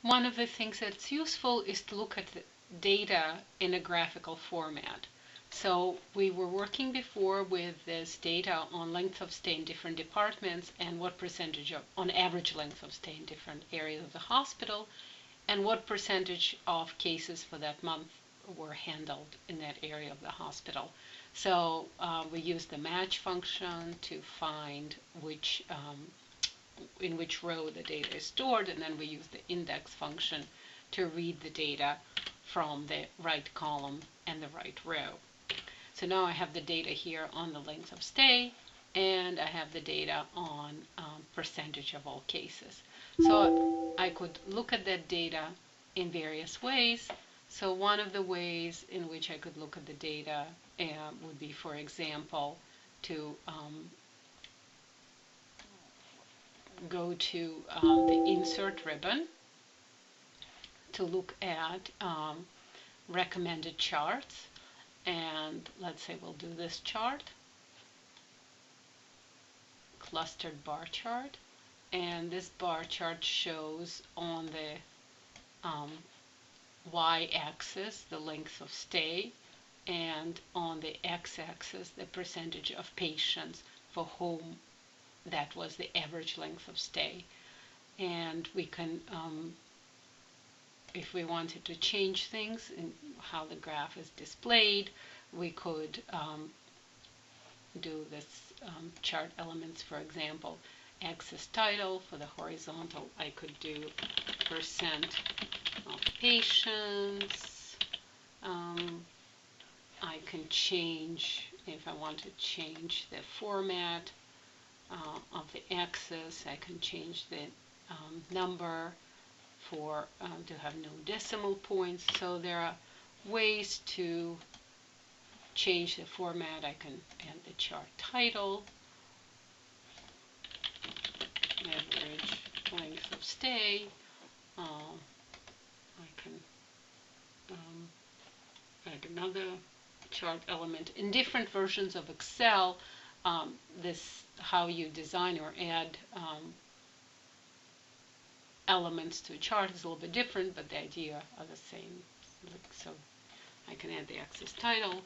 One of the things that's useful is to look at the data in a graphical format. So we were working before with this data on length of stay in different departments and what percentage of, on average length of stay in different areas of the hospital, and what percentage of cases for that month were handled in that area of the hospital. So we use the match function to find which in which row the data is stored, and then we use the index function to read the data from the right column and the right row. So now I have the data here on the length of stay, and I have the data on percentage of all cases. So I could look at that data in various ways. So one of the ways in which I could look at the data would be, for example, to go to the insert ribbon to look at recommended charts, and let's say we'll do this chart, clustered bar chart, and this bar chart shows on the y-axis the length of stay, and on the x-axis the percentage of patients for whom that was the average length of stay. And we can, if we wanted to change things in how the graph is displayed, we could do this chart elements, for example, axis title. For the horizontal, I could do percent of patients. I can change, if I want to change the format of the axis, I can change the number for to have no decimal points. So there are ways to change the format. I can add the chart title, average length of stay. I can add another chart element. In different versions of Excel, this how you design or add elements to a chart is a little bit different, but the idea are the same. So I can add the axis title,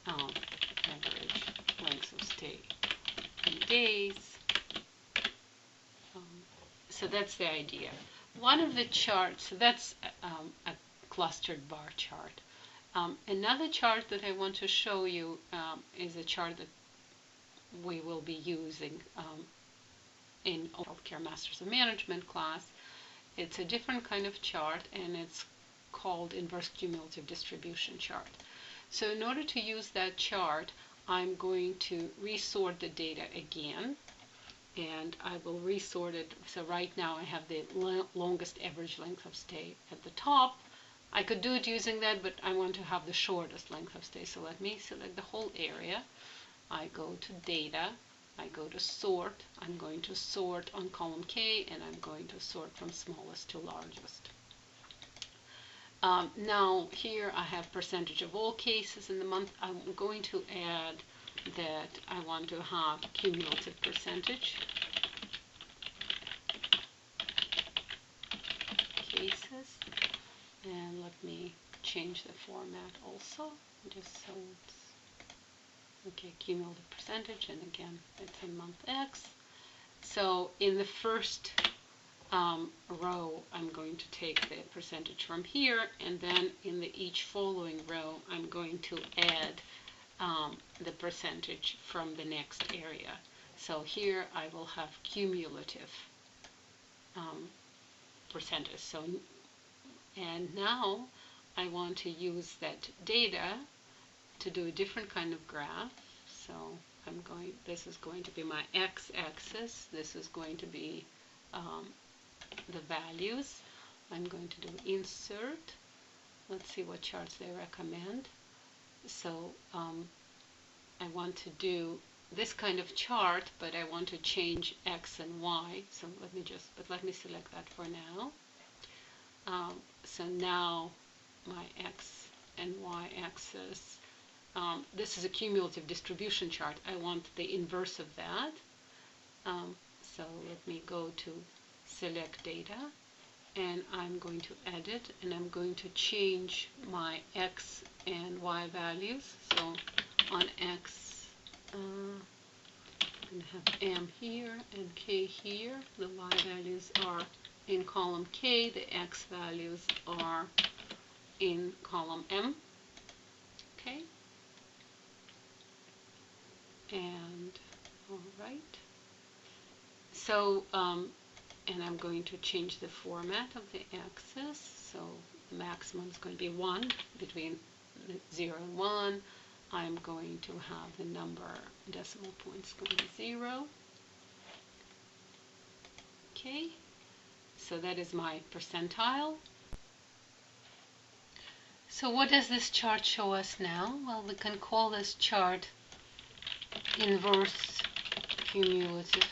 average length of stay in days. So that's the idea. One of the charts, so that's a clustered bar chart. Another chart that I want to show you is a chart that we will be using in Healthcare Masters of Management class. It's a different kind of chart, and it's called inverse cumulative distribution chart. So in order to use that chart, I'm going to resort the data again, and I will resort it. So right now I have the longest average length of stay at the top. I could do it using that, but I want to have the shortest length of stay. So let me select the whole area. I go to data, I go to sort. I'm going to sort on column K, and I'm going to sort from smallest to largest. Now here I have percentage of all cases in the month. I'm going to add that I want to have cumulative percentage cases, and let me change the format also, just so it's okay, cumulative percentage, and again it's in month X. So in the first row I'm going to take the percentage from here, and then in each following row I'm going to add the percentage from the next area. So here I will have cumulative percentage. So, and now I want to use that data to do a different kind of graph. So this is going to be my x-axis, this is going to be the values. I'm going to do insert. Let's see what charts they recommend. So I want to do this kind of chart, but I want to change X and Y. So let me select that for now. So now my X and Y axis, this is a cumulative distribution chart. I want the inverse of that. So let me go to select data, and I'm going to edit, and I'm going to change my X and Y values. So on X, I'm going to have M here and K here. The Y values are in column K, the X values are in column M. Okay. And all right. So, and I'm going to change the format of the axis. So the maximum is going to be 1 between 0 and 1. I'm going to have the number decimal points going to 0. Okay, so that is my percentile. So what does this chart show us now? Well, we can call this chart inverse cumulative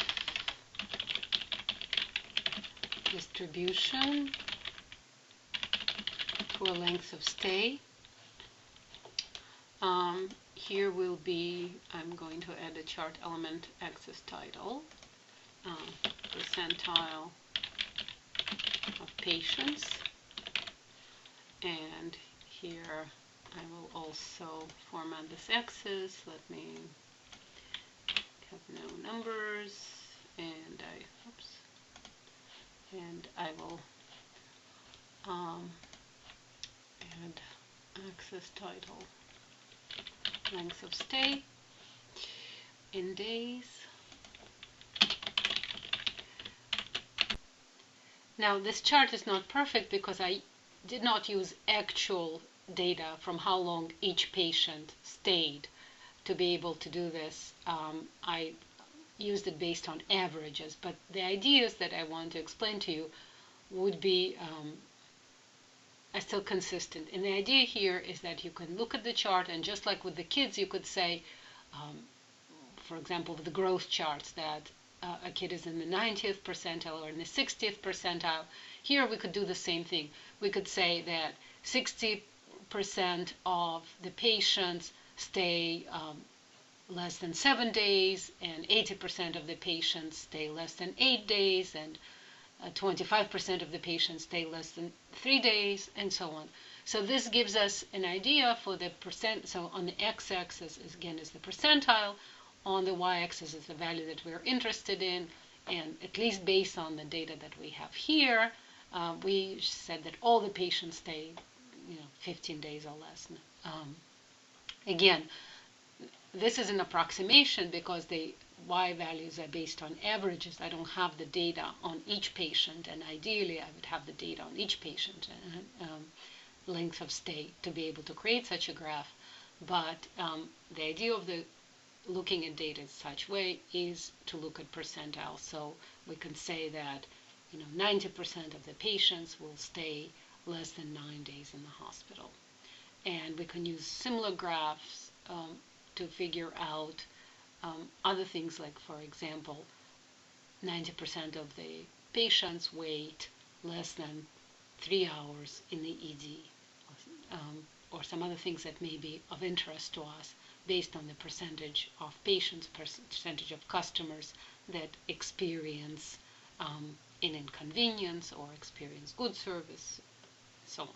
distribution for length of stay. Here will be, I'm going to add a chart element axis title, percentile of patients, and here I will also format this axis. Let me have no numbers, and I will add axis title length of stay in days. Now this chart is not perfect because I did not use actual data from how long each patient stayed to be able to do this. I used it based on averages, but the ideas that I want to explain to you would be are still consistent. And the idea here is that you can look at the chart, and just like with the kids, you could say, for example, with the growth charts, that a kid is in the 90th percentile or in the 60th percentile. Here we could do the same thing. We could say that 60% of the patients stay less than 7 days, and 80% of the patients stay less than 8 days, and 25% of the patients stay less than 3 days, and so on. So this gives us an idea for the percent. So on the x-axis again is the percentile, on the y-axis is the value that we're interested in, and at least based on the data that we have here, we said that all the patients stay 15 days or less. Again, this is an approximation because the y values are based on averages. I don't have the data on each patient, and ideally I would have the data on each patient length of stay to be able to create such a graph. But the idea of the looking at data in such way is to look at percentile. So we can say that 90% of the patients will stay less than 9 days in the hospital. And we can use similar graphs to figure out other things, like, for example, 90% of the patients wait less than 3 hours in the ED, or some other things that may be of interest to us based on the percentage of patients, percentage of customers that experience an inconvenience or experience good service, so on.